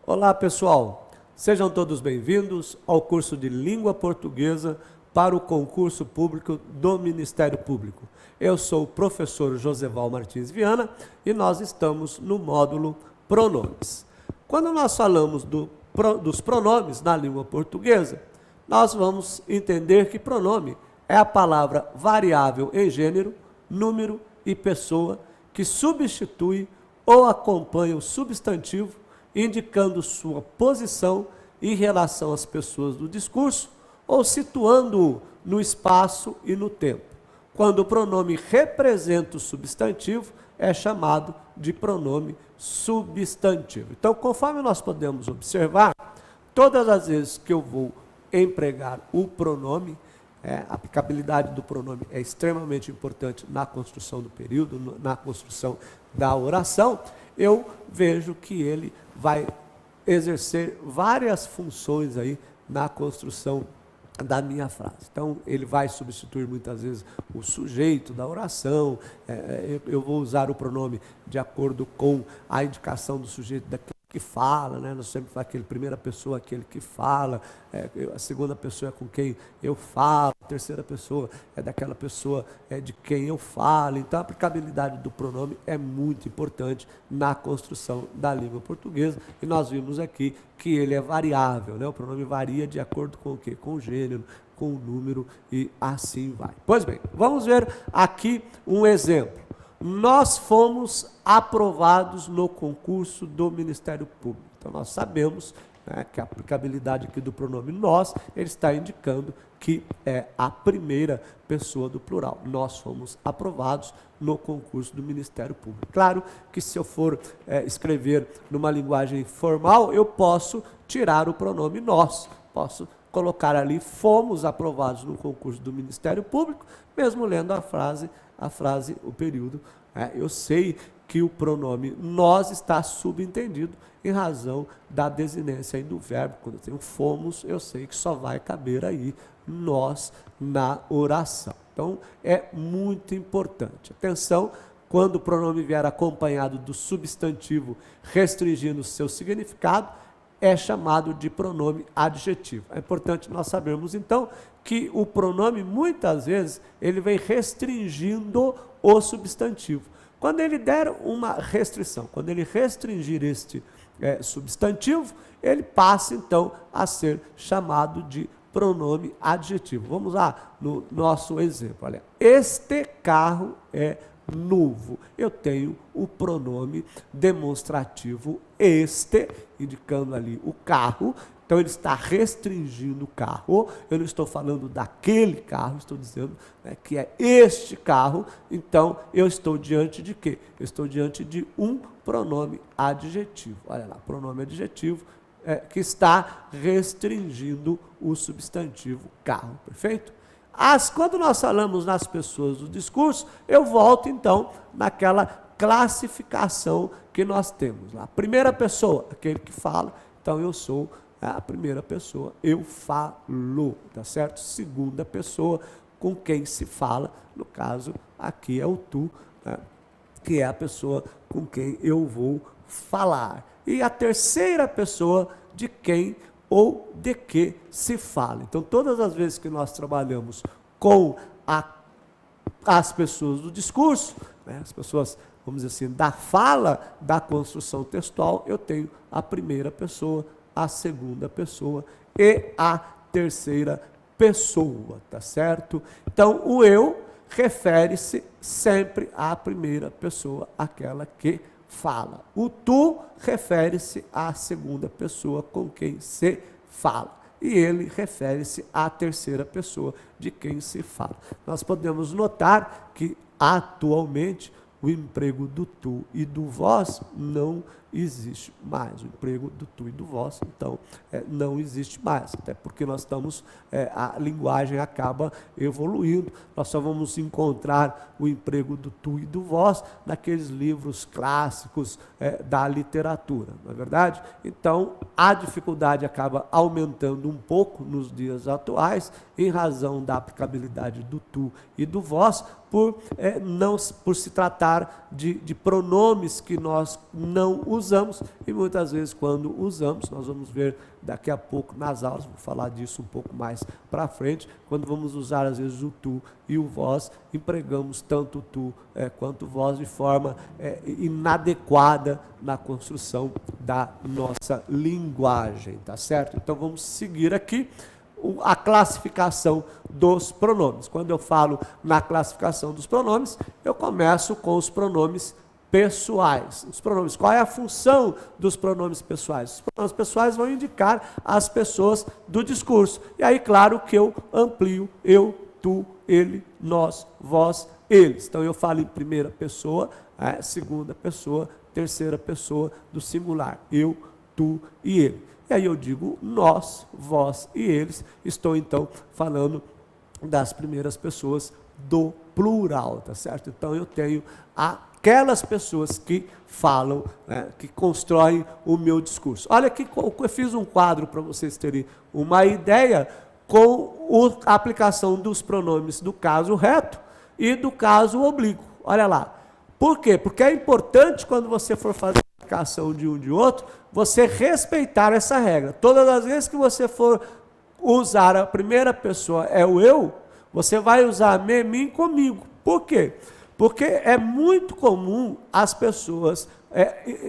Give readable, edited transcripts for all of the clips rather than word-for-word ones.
Olá, pessoal. Sejam todos bem-vindos ao curso de Língua Portuguesa para o concurso público do Ministério Público. Eu sou o professor Joseval Martins Viana e nós estamos no módulo Pronomes. Quando nós falamos dos pronomes na língua portuguesa, nós vamos entender que pronome é a palavra variável em gênero, número e pessoa que substitui ou acompanha o substantivo, indicando sua posição em relação às pessoas do discurso ou situando-o no espaço e no tempo. Quando o pronome representa o substantivo, é chamado de pronome substantivo. Então, conforme nós podemos observar, todas as vezes que eu vou empregar o pronome, a aplicabilidade do pronome é extremamente importante na construção do período, na construção da oração, eu vejo que ele vai exercer várias funções aí na construção da minha frase. Então, ele vai substituir muitas vezes o sujeito da oração, eu vou usar o pronome de acordo com a indicação do sujeito daquele que fala, né? Nós sempre falamos aquele primeira pessoa, aquele que fala, a segunda pessoa é com quem eu falo, a terceira pessoa é daquela pessoa de quem eu falo. Então, a aplicabilidade do pronome é muito importante na construção da língua portuguesa, e nós vimos aqui que ele é variável, né? O pronome varia de acordo com o quê? Com o gênero, com o número e assim vai. Pois bem, vamos ver aqui um exemplo. Nós fomos aprovados no concurso do Ministério Público. Então, nós sabemos, né, que a aplicabilidade aqui do pronome nós, ele está indicando que é a primeira pessoa do plural. Nós fomos aprovados no concurso do Ministério Público. Claro que se eu for escrever numa linguagem formal, eu posso tirar o pronome nós, posso colocar ali, fomos aprovados no concurso do Ministério Público, mesmo lendo a frase, o período. Eu sei que o pronome nós está subentendido em razão da desinência aí do verbo. Quando eu tenho fomos, eu sei que só vai caber aí nós na oração. Então, é muito importante. Atenção, quando o pronome vier acompanhado do substantivo restringindo o seu significado, é chamado de pronome adjetivo. É importante nós sabermos, então, que o pronome, muitas vezes, ele vem restringindo o substantivo. Quando ele der uma restrição, quando ele restringir este substantivo, ele passa, então, a ser chamado de pronome adjetivo. Vamos lá no nosso exemplo. Olha, este carro é novo. Eu tenho o pronome demonstrativo este, indicando ali o carro. Então, ele está restringindo o carro. Eu não estou falando daquele carro, estou dizendo, né, que é este carro. Então, eu estou diante de quê? Eu estou diante de um pronome adjetivo. Olha lá, pronome adjetivo que está restringindo o substantivo carro. Perfeito? Quando nós falamos nas pessoas do discurso, eu volto, então, naquela classificação que nós temos lá. Primeira pessoa, aquele que fala. Então, eu sou a primeira pessoa, eu falo, tá certo? Segunda pessoa, com quem se fala, no caso, aqui é o tu, né? Que é a pessoa com quem eu vou falar. E a terceira pessoa, de quem ou de que se fala. Então, todas as vezes que nós trabalhamos com as pessoas do discurso, né, as pessoas, vamos dizer assim, da fala, da construção textual, eu tenho a primeira pessoa, a segunda pessoa e a terceira pessoa, tá certo? Então, o eu refere-se sempre à primeira pessoa, aquela que fala. O tu refere-se à segunda pessoa com quem se fala. E ele refere-se à terceira pessoa de quem se fala. Nós podemos notar que, atualmente, o emprego do tu e do vós não existe mais. O emprego do tu e do vós, então, não existe mais. Até porque nós estamos, a linguagem acaba evoluindo. Nós só vamos encontrar o emprego do tu e do vós naqueles livros clássicos da literatura, não é verdade? Então, a dificuldade acaba aumentando um pouco nos dias atuais, em razão da aplicabilidade do tu e do vós, por se tratar de pronomes que nós não usamos usamos, e muitas vezes quando usamos, nós vamos ver daqui a pouco nas aulas, vou falar disso um pouco mais para frente, quando vamos usar às vezes o tu e o vós, empregamos tanto o tu quanto o vós de forma inadequada na construção da nossa linguagem, tá certo? Então vamos seguir aqui a classificação dos pronomes. Quando eu falo na classificação dos pronomes, eu começo com os pronomes pessoais. Os pronomes, qual é a função dos pronomes pessoais? Os pronomes pessoais vão indicar as pessoas do discurso. E aí, claro que eu amplio eu, tu, ele, nós, vós, eles. Então eu falo em primeira pessoa, segunda pessoa, terceira pessoa do singular. Eu, tu e ele. E aí eu digo nós, vós e eles. Estou então falando das primeiras pessoas do plural, tá certo? Então eu tenho aquelas pessoas que falam, que constroem o meu discurso. Olha aqui, eu fiz um quadro para vocês terem uma ideia com a aplicação dos pronomes do caso reto e do caso oblíquo. Olha lá. Por quê? Porque é importante quando você for fazer a aplicação de um de outro, você respeitar essa regra. Todas as vezes que você for usar a primeira pessoa é o eu, você vai usar me, mim, comigo. Por quê? Porque é muito comum as pessoas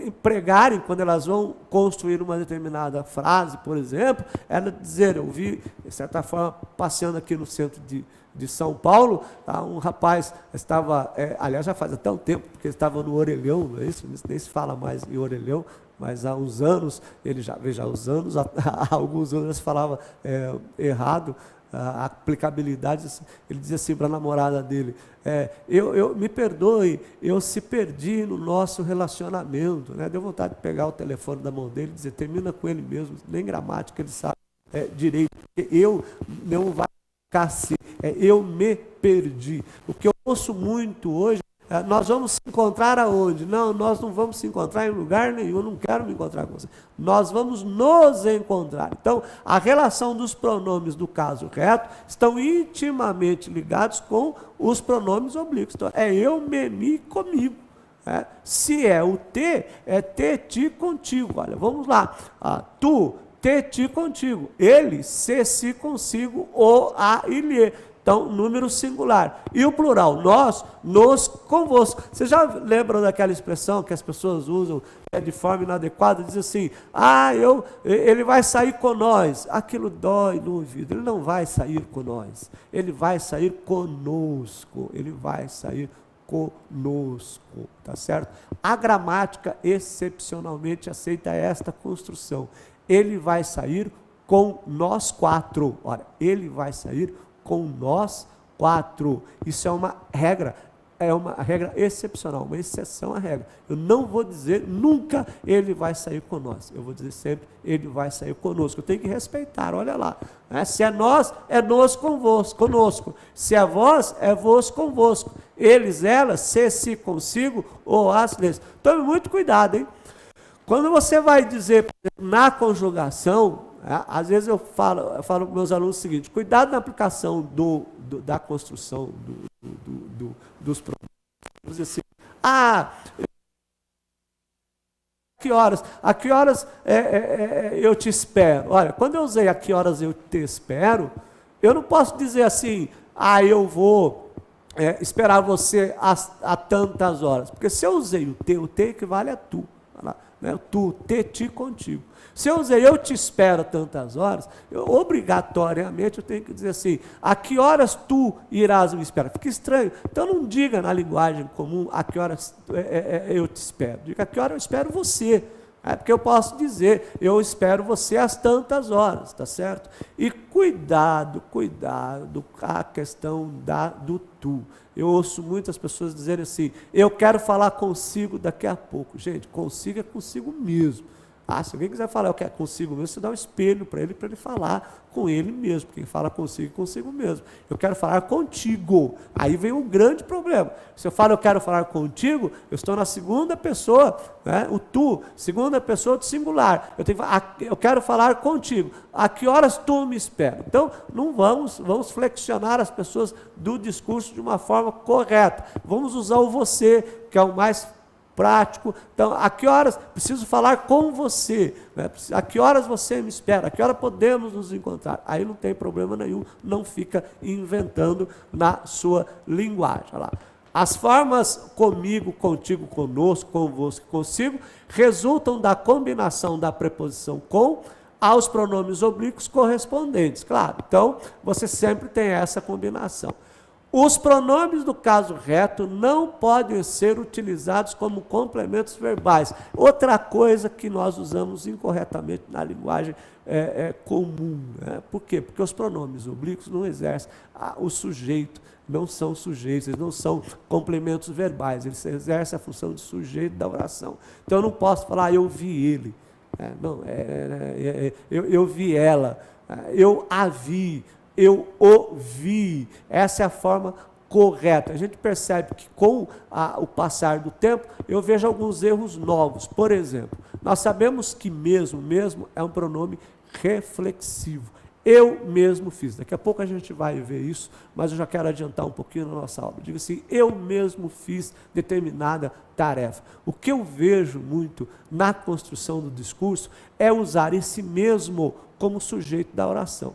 empregarem, quando elas vão construir uma determinada frase, por exemplo, ela dizer, eu vi, de certa forma, passeando aqui no centro de São Paulo, um rapaz estava, aliás, já faz até um tempo, porque ele estava no orelhão, não é isso? Nem se fala mais em orelhão, mas há uns anos, ele já, veja, há uns anos, há alguns anos ele falava errado, a aplicabilidade, ele dizia assim para a namorada dele, eu me perdoe, eu se perdi no nosso relacionamento, né? Deu vontade de pegar o telefone da mão dele e dizer, termina com ele mesmo, nem gramática ele sabe direito, eu não vai ficar assim, eu me perdi. O que eu ouço muito hoje, nós vamos se encontrar aonde? Não, nós não vamos se encontrar em lugar nenhum, eu não quero me encontrar com você. Nós vamos nos encontrar. Então, a relação dos pronomes do caso reto estão intimamente ligados com os pronomes oblíquos. Então, eu, me, mi, comigo. Se é o te, é te, ti, contigo. Olha, vamos lá. Tu, te, ti, contigo. Ele, se, si, consigo, o, a, ilhe. Então, número singular. E o plural, nós, nos, convosco. Vocês já lembram daquela expressão que as pessoas usam de forma inadequada? Diz assim, ele vai sair com nós. Aquilo dói no ouvido. Ele não vai sair com nós. Ele vai sair conosco. Ele vai sair conosco. Tá certo? A gramática excepcionalmente aceita esta construção. Ele vai sair com nós quatro. Olha, ele vai sair com nós quatro. Isso é uma regra excepcional, uma exceção à regra. Eu não vou dizer nunca ele vai sair com nós. Eu vou dizer sempre ele vai sair conosco. Eu tenho que respeitar, olha lá. Se é nós, é nós conosco. Se é vós, é vós convosco. Eles, elas, se, si, consigo, ou as, les. Tome muito cuidado, hein? Quando você vai dizer na conjugação, às vezes eu falo para os meus alunos o seguinte, cuidado na aplicação da construção dos pronomes. Dizer assim, a que horas eu te espero? Olha, quando eu usei a que horas eu te espero, eu não posso dizer assim, eu vou esperar você a tantas horas, porque se eu usei o te equivale a tu, tu, te, ti, contigo. Se eu usei eu te espero tantas horas, obrigatoriamente eu tenho que dizer assim, a que horas tu irás me esperar? Fica estranho. Então não diga na linguagem comum a que horas eu te espero. Diga a que hora eu espero você. Porque eu posso dizer, eu espero você às tantas horas, tá certo? E cuidado com a questão do tu. Eu ouço muitas pessoas dizerem assim, eu quero falar consigo daqui a pouco. Gente, consigo é consigo mesmo. Se alguém quiser falar, eu quero consigo mesmo, você dá um espelho para ele falar com ele mesmo. Quem fala consigo mesmo. Eu quero falar contigo. Aí vem um grande problema. Se eu falo, eu quero falar contigo, eu estou na segunda pessoa, o tu, segunda pessoa do singular. Eu quero falar contigo. A que horas tu me espera? Então, não vamos flexionar as pessoas do discurso de uma forma correta. Vamos usar o você, que é o mais prático. Então, a que horas preciso falar com você? Né? A que horas você me espera? A que hora podemos nos encontrar? Aí não tem problema nenhum, não fica inventando na sua linguagem. Olha lá. As formas comigo, contigo, conosco, convosco, consigo, resultam da combinação da preposição com aos pronomes oblíquos correspondentes. Claro, então você sempre tem essa combinação. Os pronomes do caso reto não podem ser utilizados como complementos verbais. Outra coisa que nós usamos incorretamente na linguagem comum. Né? Por quê? Porque os pronomes oblíquos não exercem o sujeito, não são sujeitos, eles não são complementos verbais, eles exercem a função de sujeito da oração. Então eu não posso falar, eu vi ele, eu vi ela, eu a vi, eu ouvi. Essa é a forma correta. A gente percebe que com o passar do tempo, eu vejo alguns erros novos. Por exemplo, nós sabemos que mesmo é um pronome reflexivo. Eu mesmo fiz. Daqui a pouco a gente vai ver isso, mas eu já quero adiantar um pouquinho na nossa aula. Diga assim, eu mesmo fiz determinada tarefa. O que eu vejo muito na construção do discurso é usar esse mesmo como sujeito da oração.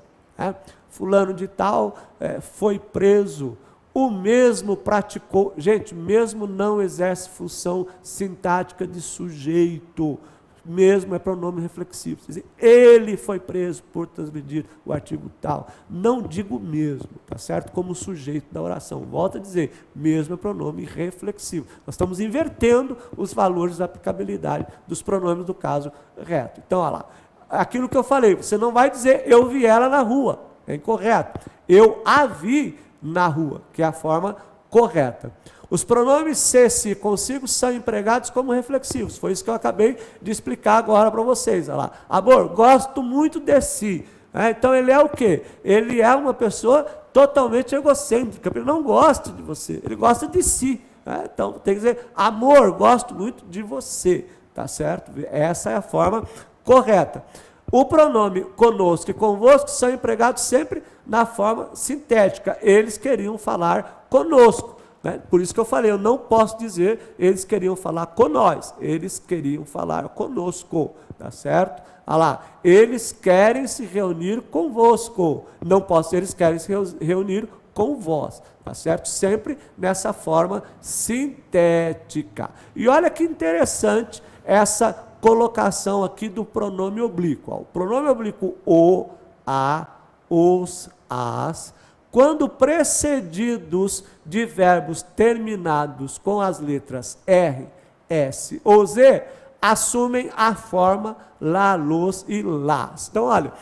Fulano de tal foi preso, o mesmo praticou. Gente, mesmo não exerce função sintática de sujeito. Mesmo é pronome reflexivo. Quer dizer, ele foi preso por transgredir o artigo tal. Não digo mesmo, tá certo? Como sujeito da oração. Volto a dizer, mesmo é pronome reflexivo. Nós estamos invertendo os valores da aplicabilidade dos pronomes do caso reto. Então, olha lá. Aquilo que eu falei, você não vai dizer eu vi ela na rua. É incorreto. Eu a vi na rua, que é a forma correta. Os pronomes se, si, consigo são empregados como reflexivos. Foi isso que eu acabei de explicar agora para vocês. Olha lá. Amor, gosto muito de si. Então ele é o quê? Ele é uma pessoa totalmente egocêntrica. Ele não gosta de você, ele gosta de si. Então tem que dizer, amor, gosto muito de você. Tá certo? Essa é a forma correta. O pronome conosco e convosco são empregados sempre na forma sintética. Eles queriam falar conosco. Né? Por isso que eu falei, eu não posso dizer eles queriam falar com nós. Eles queriam falar conosco. Tá certo? Olha lá. Eles querem se reunir convosco. Não posso dizer eles querem se reunir com vós. Tá certo? Sempre nessa forma sintética. E olha que interessante essa colocação aqui do pronome oblíquo. O pronome oblíquo o, a, os, as, quando precedidos de verbos terminados com as letras R, S ou Z, assumem a forma lá, los e las. Então, olha,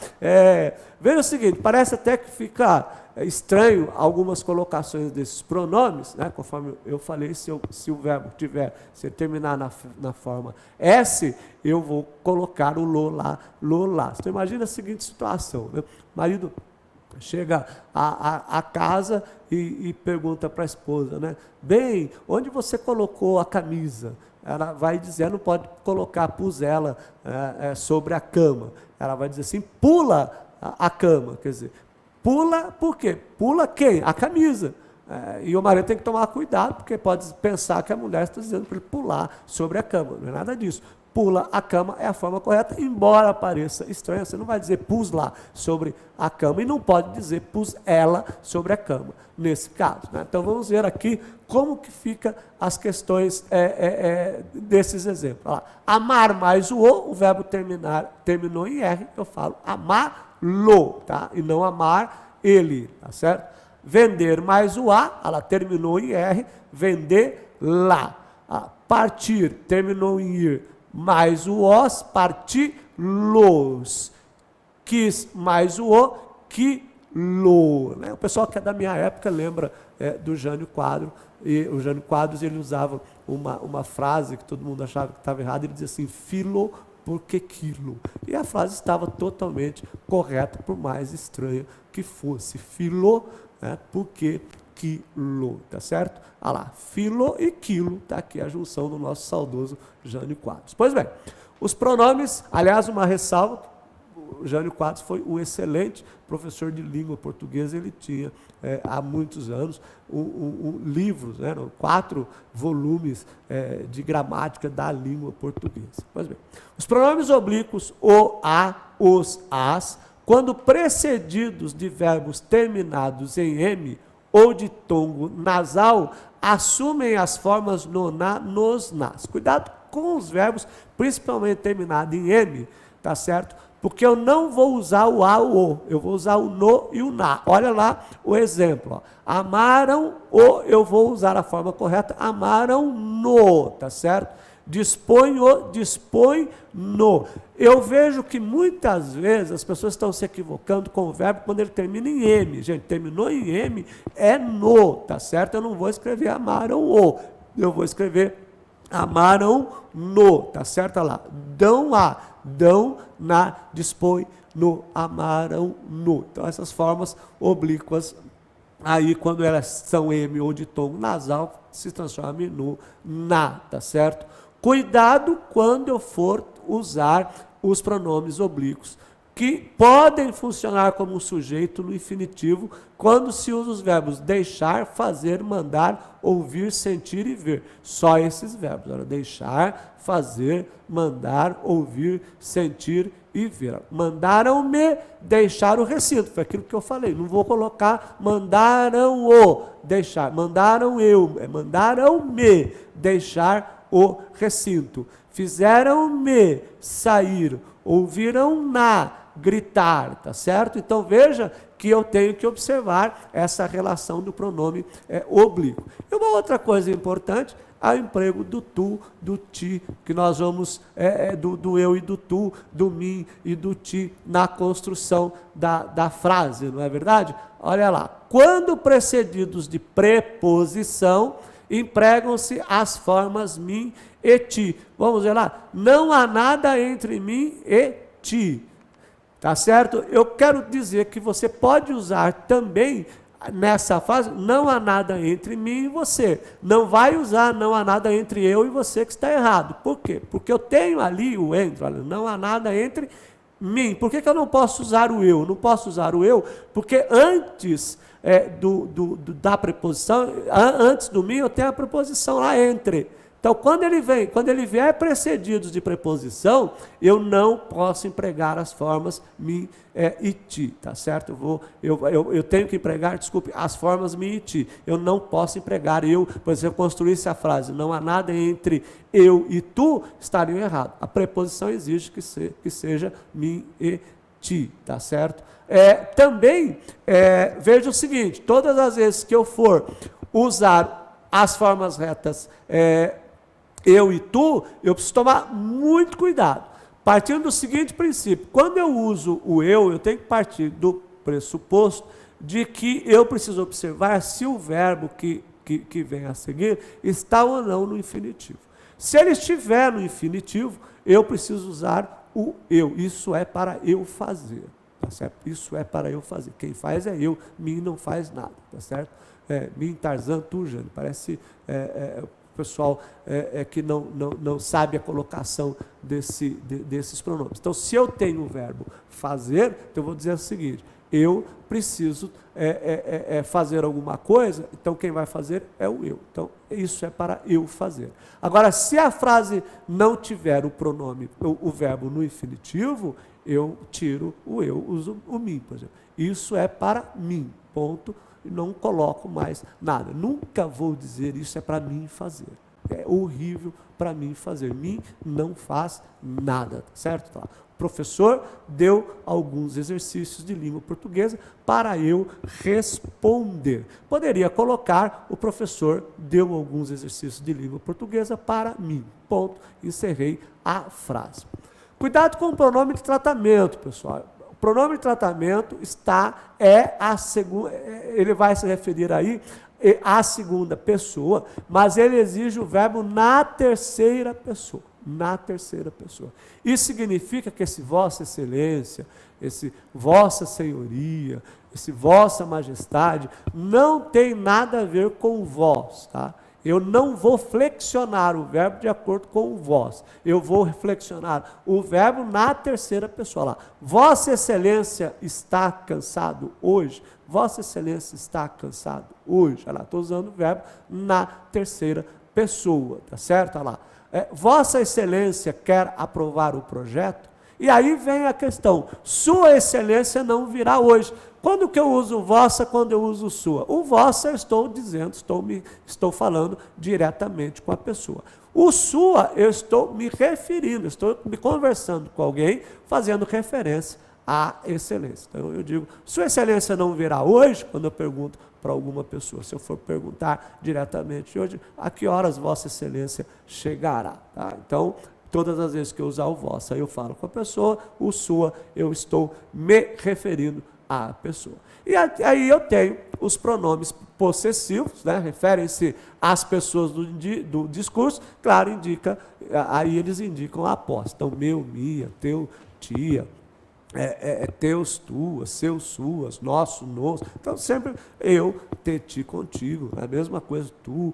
veja o seguinte, parece até que fica estranho algumas colocações desses pronomes, né? Conforme eu falei, se o verbo se terminar na forma S, eu vou colocar o lo lá, lo lá. Então imagina a seguinte situação, né? O marido chega à casa e pergunta para a esposa, né? Bem, onde você colocou a camisa? Ela vai dizer, não pode colocar, pus ela sobre a cama. Ela vai dizer assim, pula a cama, quer dizer, pula por quê? Pula quem? A camisa. E o marido tem que tomar cuidado, porque pode pensar que a mulher está dizendo para ele pular sobre a cama. Não é nada disso. Pula a cama é a forma correta, embora pareça estranho, você não vai dizer pus lá sobre a cama, e não pode dizer pus ela sobre a cama, nesse caso. Né? Então vamos ver aqui como que fica as questões desses exemplos. Olha lá. Amar mais o verbo terminou em R, eu falo amar-lo, tá? E não amar ele, tá certo? Vender mais o A, ela terminou em R, vender lá. Partir, terminou em ir, mais o os, parti-los. Quis mais o quilo. Né? O pessoal que é da minha época lembra do Jânio Quadros, e o Jânio Quadros ele usava uma frase que todo mundo achava que estava errada, ele dizia assim, filo porque quilo. E a frase estava totalmente correta, por mais estranha que fosse. Filo, né, porque quilo, tá certo? Olha lá, filo e quilo, tá aqui a junção do nosso saudoso Jânio Quadros. Pois bem, os pronomes, aliás, uma ressalva, Jânio Quadros foi um excelente professor de língua portuguesa, ele tinha, há muitos anos, livros, né, 4 volumes de gramática da língua portuguesa. Pois bem, os pronomes oblíquos, o, a, os, as, quando precedidos de verbos terminados em M ou de tongo nasal, assumem as formas no, na, nos, nas. Cuidado com os verbos, principalmente terminados em M, tá certo? Porque eu não vou usar o a, o, eu vou usar o no e o na. Olha lá o exemplo. Ó. Amaram o, eu vou usar a forma correta, amaram no, tá certo? Dispõe o, dispõe no. Eu vejo que muitas vezes as pessoas estão se equivocando com o verbo quando ele termina em M. Gente, terminou em M, é no, tá certo? Eu não vou escrever amaram o, eu vou escrever amaram no, tá certo? Olha lá, dão a, dão na, dispõe no, amaram no. Então, essas formas oblíquas, aí quando elas são M ou de tom nasal, se transformam no na, tá certo? Cuidado quando eu for usar os pronomes oblíquos, que podem funcionar como um sujeito no infinitivo, quando se usa os verbos deixar, fazer, mandar, ouvir, sentir e ver. Só esses verbos. Olha, deixar, fazer, mandar, ouvir, sentir e ver. Mandaram-me deixar o recinto. Foi aquilo que eu falei. Não vou colocar mandaram-o deixar. Mandaram eu. Mandaram-me deixar o recinto. Fizeram-me sair. Ouviram-na gritar, tá certo? Então veja que eu tenho que observar essa relação do pronome oblíquo. E uma outra coisa importante é o emprego do tu, do ti, que nós vamos, do eu e do tu, do mim e do ti, na construção da frase, não é verdade? Olha lá, quando precedidos de preposição, empregam-se as formas mim e ti. Vamos ver lá, não há nada entre mim e ti. Tá certo? Eu quero dizer que você pode usar também nessa fase, não há nada entre mim e você. Não vai usar não há nada entre eu e você, que está errado. Por quê? Porque eu tenho ali o entre, olha, não há nada entre mim. Por que eu não posso usar o eu? Não posso usar o eu porque antes da preposição, antes do mim, eu tenho a preposição lá entre. Então, quando ele vier precedidos de preposição, eu não posso empregar as formas mim e ti, tá certo? Eu tenho que empregar, desculpe, as formas mim e ti. Eu não posso empregar eu, pois se eu construísse a frase, não há nada entre eu e tu, estaria errado. A preposição exige que seja mim e ti, tá certo? Também, veja o seguinte, todas as vezes que eu for usar as formas retas eu e tu, eu preciso tomar muito cuidado. Partindo do seguinte princípio, quando eu uso o eu tenho que partir do pressuposto de que eu preciso observar se o verbo que vem a seguir está ou não no infinitivo. Se ele estiver no infinitivo, eu preciso usar o eu. Isso é para eu fazer. Tá certo? Isso é para eu fazer. Quem faz é eu, mim não faz nada. Tá certo? Mim, Tarzan, tu, Jânio. Parece o pessoal que não sabe a colocação desses pronomes. Então, se eu tenho o verbo fazer, então eu vou dizer o seguinte, eu preciso fazer alguma coisa, então quem vai fazer é o eu. Então, isso é para eu fazer. Agora, se a frase não tiver o pronome, o verbo no infinitivo, eu tiro o eu, uso o mim, por exemplo. Isso é para mim, ponto. E não coloco mais nada. Nunca vou dizer isso é para mim fazer. É horrível para mim fazer. Mim não faz nada, certo? Tá. O professor deu alguns exercícios de língua portuguesa para eu responder. Poderia colocar, o professor deu alguns exercícios de língua portuguesa para mim. Ponto. Encerrei a frase. Cuidado com o pronome de tratamento, pessoal. O pronome de tratamento ele vai se referir aí à segunda pessoa, mas ele exige o verbo na terceira pessoa. Na terceira pessoa. Isso significa que esse Vossa Excelência, esse Vossa Senhoria, esse Vossa Majestade, não tem nada a ver com vós, tá? Eu não vou flexionar o verbo de acordo com o vós. Eu vou flexionar o verbo na terceira pessoa lá. Vossa Excelência está cansado hoje? Vossa Excelência está cansado hoje? Olha lá, estou usando o verbo na terceira pessoa, tá certo? Olha lá. Vossa Excelência quer aprovar o projeto? E aí vem a questão, Sua Excelência não virá hoje. Quando que eu uso vossa, quando eu uso sua? O vossa eu estou dizendo, estou falando diretamente com a pessoa. O sua eu estou me referindo, estou me conversando com alguém, fazendo referência à excelência. Então eu digo, Sua Excelência não virá hoje? Quando eu pergunto para alguma pessoa, se eu for perguntar diretamente hoje, a que horas Vossa Excelência chegará? Tá? Então, todas as vezes que eu usar o vossa, eu falo com a pessoa, o sua, eu estou me referindo à pessoa. E aí eu tenho os pronomes possessivos, né, referem-se às pessoas do discurso, claro, aí eles indicam a posse. Então, meu, minha, teu, tia, teus, tuas, seus, suas, nosso, nos. Então, sempre eu, ti, contigo, é a mesma coisa, tu,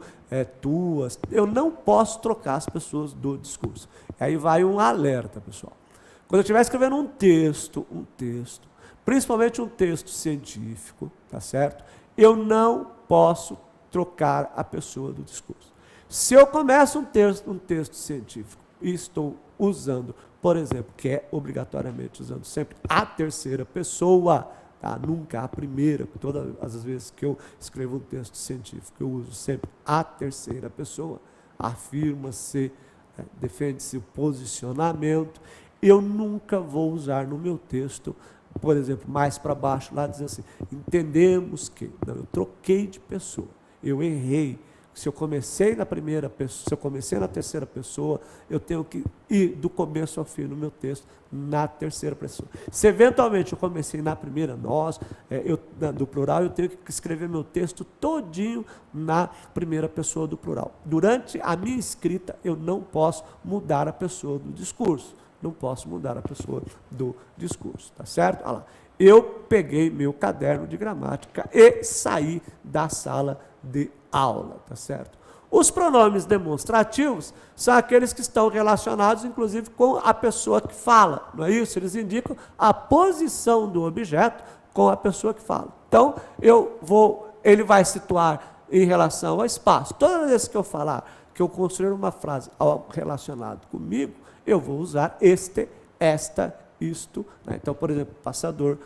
tuas. Eu não posso trocar as pessoas do discurso. Aí vai um alerta, pessoal. Quando eu estiver escrevendo um texto, principalmente um texto científico, tá certo? Eu não posso trocar a pessoa do discurso. Se eu começo um texto científico e estou usando, por exemplo, que é obrigatoriamente usando sempre a terceira pessoa, tá? Nunca a primeira, todas as vezes que eu escrevo um texto científico, eu uso sempre a terceira pessoa, afirma-se, defende-se o posicionamento, eu nunca vou usar no meu texto, por exemplo, mais para baixo, lá dizer assim, entendemos que, não, eu troquei de pessoa, eu errei. Se eu comecei na primeira pessoa, se eu comecei na terceira pessoa, eu tenho que ir do começo ao fim no meu texto, na terceira pessoa. Se eventualmente eu comecei na primeira, do plural, eu tenho que escrever meu texto todinho na primeira pessoa do plural. Durante a minha escrita, eu não posso mudar a pessoa do discurso. Não posso mudar a pessoa do discurso, tá certo? Olha lá. Eu peguei meu caderno de gramática e saí da sala de aula, tá certo? Os pronomes demonstrativos são aqueles que estão relacionados, inclusive, com a pessoa que fala, não é isso? Eles indicam a posição do objeto com a pessoa que fala. Então, ele vai situar em relação ao espaço. Toda vez que eu falar, que eu construir uma frase relacionada comigo, eu vou usar este, esta, isto. Né? Então, por exemplo, passador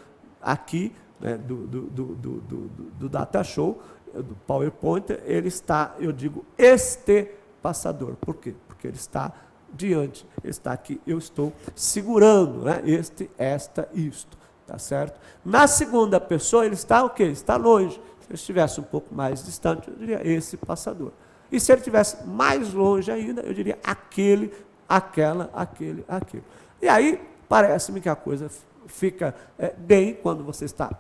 aqui, né, do Data Show, do PowerPoint, ele está, eu digo, este passador. Por quê? Porque ele está diante, ele está aqui, eu estou segurando, né? Este, esta, isto, tá certo? Na segunda pessoa, ele está o quê? Está longe. Se ele estivesse um pouco mais distante, eu diria esse passador. E se ele estivesse mais longe ainda, eu diria aquele, aquela, aquele, aquele. E aí, parece-me que a coisa fica bem quando você está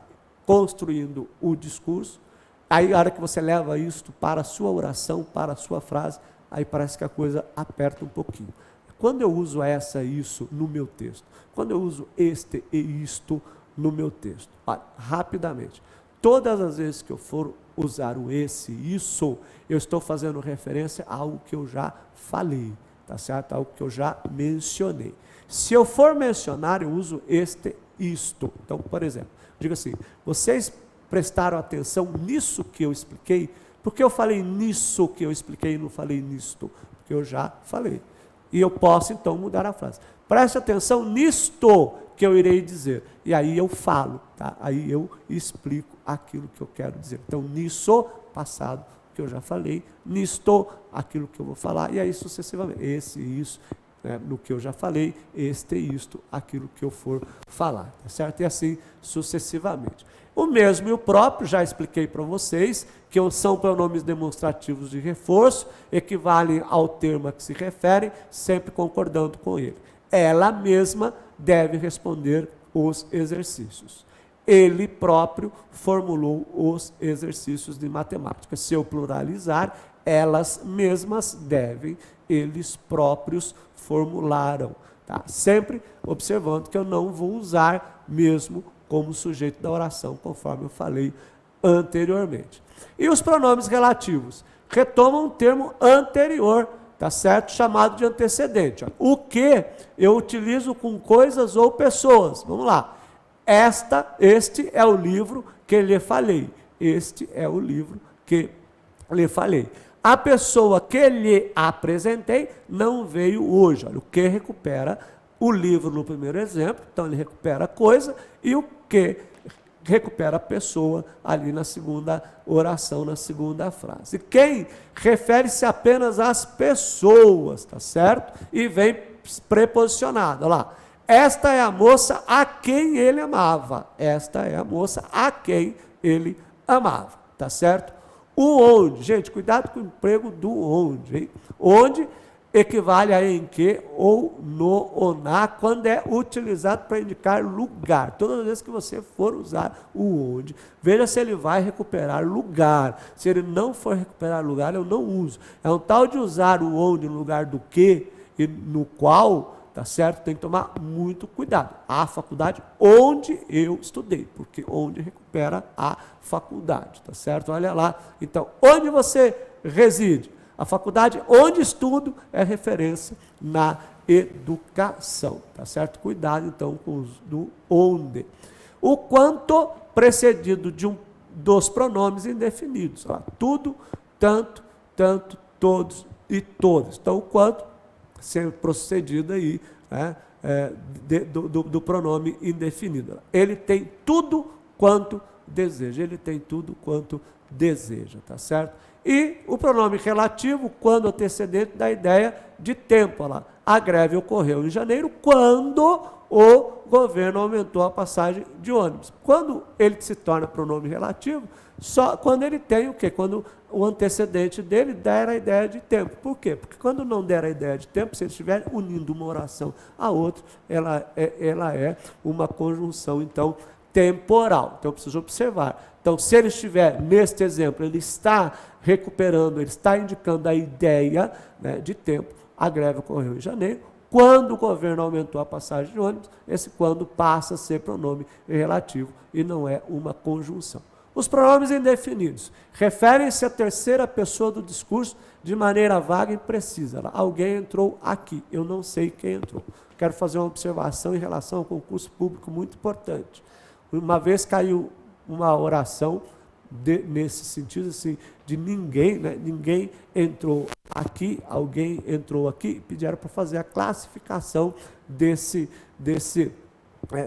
construindo o discurso. Aí, a hora que você leva isto para a sua oração, para a sua frase, aí parece que a coisa aperta um pouquinho. Quando eu uso isso no meu texto, quando eu uso este e isto no meu texto, olha, rapidamente, todas as vezes que eu for usar o esse e isso, eu estou fazendo referência a algo que eu já falei, tá certo? Algo que eu já mencionei. Se eu for mencionar, eu uso este, isto. Então, por exemplo, digo assim, vocês prestaram atenção nisso que eu expliquei? Porque eu falei nisso que eu expliquei e não falei nisto? Porque eu já falei. E eu posso, então, mudar a frase. Preste atenção nisto que eu irei dizer. E aí eu falo, tá? Aí eu explico aquilo que eu quero dizer. Então, nisso, passado, que eu já falei, nisto, aquilo que eu vou falar, e aí sucessivamente. Esse, isso, né, no que eu já falei, este e isto, aquilo que eu for falar, tá certo? E assim sucessivamente. O mesmo e o próprio, já expliquei para vocês, que são pronomes demonstrativos de reforço, equivalem ao termo a que se referem, sempre concordando com ele. Ela mesma deve responder os exercícios. Ele próprio formulou os exercícios de matemática. Se eu pluralizar, elas mesmas devem, eles próprios formularam. Tá? Sempre observando que eu não vou usar mesmo como sujeito da oração, conforme eu falei anteriormente. E os pronomes relativos retomam um termo anterior, tá certo? Chamado de antecedente. O que eu utilizo com coisas ou pessoas. Vamos lá. Este é o livro que lhe falei. Este é o livro que lhe falei. A pessoa que lhe apresentei não veio hoje. Olha, o que recupera o livro no primeiro exemplo, então ele recupera a coisa, e o que recupera a pessoa ali na segunda oração, na segunda frase. Quem refere-se apenas às pessoas, tá certo? E vem preposicionado, olha lá. Esta é a moça a quem ele amava. Esta é a moça a quem ele amava, tá certo? O onde, gente, cuidado com o emprego do onde, hein? Onde equivale a em que, ou no, ou na, quando é utilizado para indicar lugar. Todas as vezes que você for usar o onde, veja se ele vai recuperar lugar. Se ele não for recuperar lugar, eu não uso. É um tal de usar o onde no lugar do que e no qual, tá certo? Tem que tomar muito cuidado. A faculdade onde eu estudei, porque onde recupera a faculdade, tá certo? Olha lá. Então, onde você reside? A faculdade onde estudo é referência na educação, tá certo? Cuidado, então, com os do onde. O quanto precedido dos pronomes indefinidos. Ó, tudo, tanto, tanto, todos e todas. Então, o quanto sempre procedido aí, né, do pronome indefinido. Ele tem tudo quanto deseja. Ele tem tudo quanto deseja, tá certo? E o pronome relativo, quando antecedente, dá ideia de tempo. Olha lá. A greve ocorreu em janeiro, quando o governo aumentou a passagem de ônibus. Quando ele se torna pronome relativo, só quando ele tem o quê? Quando o antecedente dele der a ideia de tempo. Por quê? Porque quando não der a ideia de tempo, se ele estiver unindo uma oração a outra, ela é uma conjunção, então, temporal. Então, eu preciso observar. Então, se ele estiver, neste exemplo, ele está recuperando, ele está indicando a ideia, né, de tempo. A greve ocorreu em janeiro. Quando o governo aumentou a passagem de ônibus, esse quando passa a ser pronome relativo e não é uma conjunção. Os pronomes indefinidos referem-se à terceira pessoa do discurso de maneira vaga e precisa. Alguém entrou aqui, eu não sei quem entrou. Quero fazer uma observação em relação ao concurso público muito importante. Uma vez caiu uma oração nesse sentido, assim, de ninguém, né? Ninguém entrou aqui, alguém entrou aqui, pediram para fazer a classificação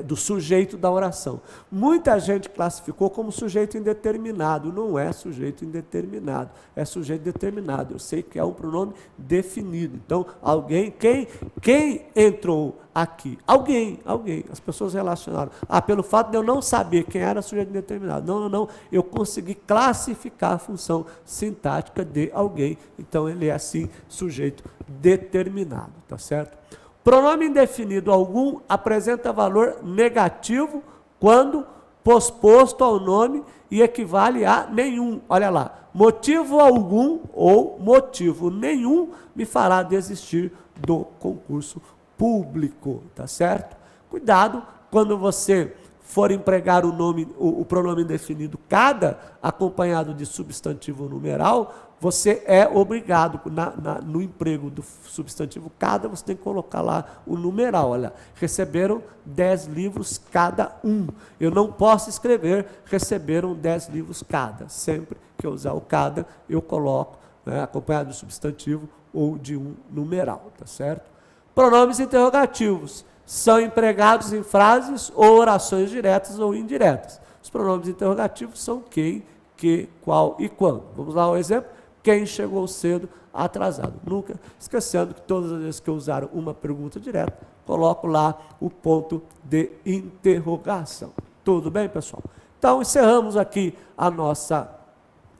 do sujeito da oração. Muita gente classificou como sujeito indeterminado. Não é sujeito indeterminado, é sujeito determinado. Eu sei que é um pronome definido. Então, alguém, quem entrou aqui? Alguém. As pessoas relacionaram. Pelo fato de eu não saber quem era sujeito indeterminado. Não. Eu consegui classificar a função sintática de alguém. Então, ele é assim, sujeito determinado, tá certo? Pronome indefinido algum apresenta valor negativo quando posposto ao nome e equivale a nenhum. Olha lá, motivo algum ou motivo nenhum me fará desistir do concurso público, tá certo? Cuidado quando você for empregar o pronome indefinido cada, acompanhado de substantivo numeral, você é obrigado, no emprego do substantivo cada, você tem que colocar lá o numeral. Olha, receberam 10 livros cada um. Eu não posso escrever, receberam 10 livros cada. Sempre que eu usar o cada, eu coloco, né, acompanhado do substantivo ou de um numeral, tá certo? Pronomes interrogativos são empregados em frases ou orações diretas ou indiretas. Os pronomes interrogativos são quem, que, qual e quando. Vamos lá ao exemplo. Quem chegou cedo, atrasado. Nunca esquecendo que todas as vezes que eu usar uma pergunta direta, coloco lá o ponto de interrogação. Tudo bem, pessoal? Então, encerramos aqui a nossa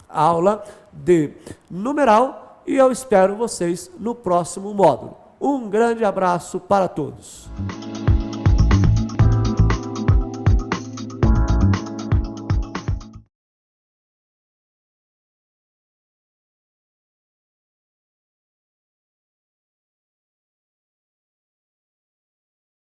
aula de numeral e eu espero vocês no próximo módulo. Um grande abraço para todos.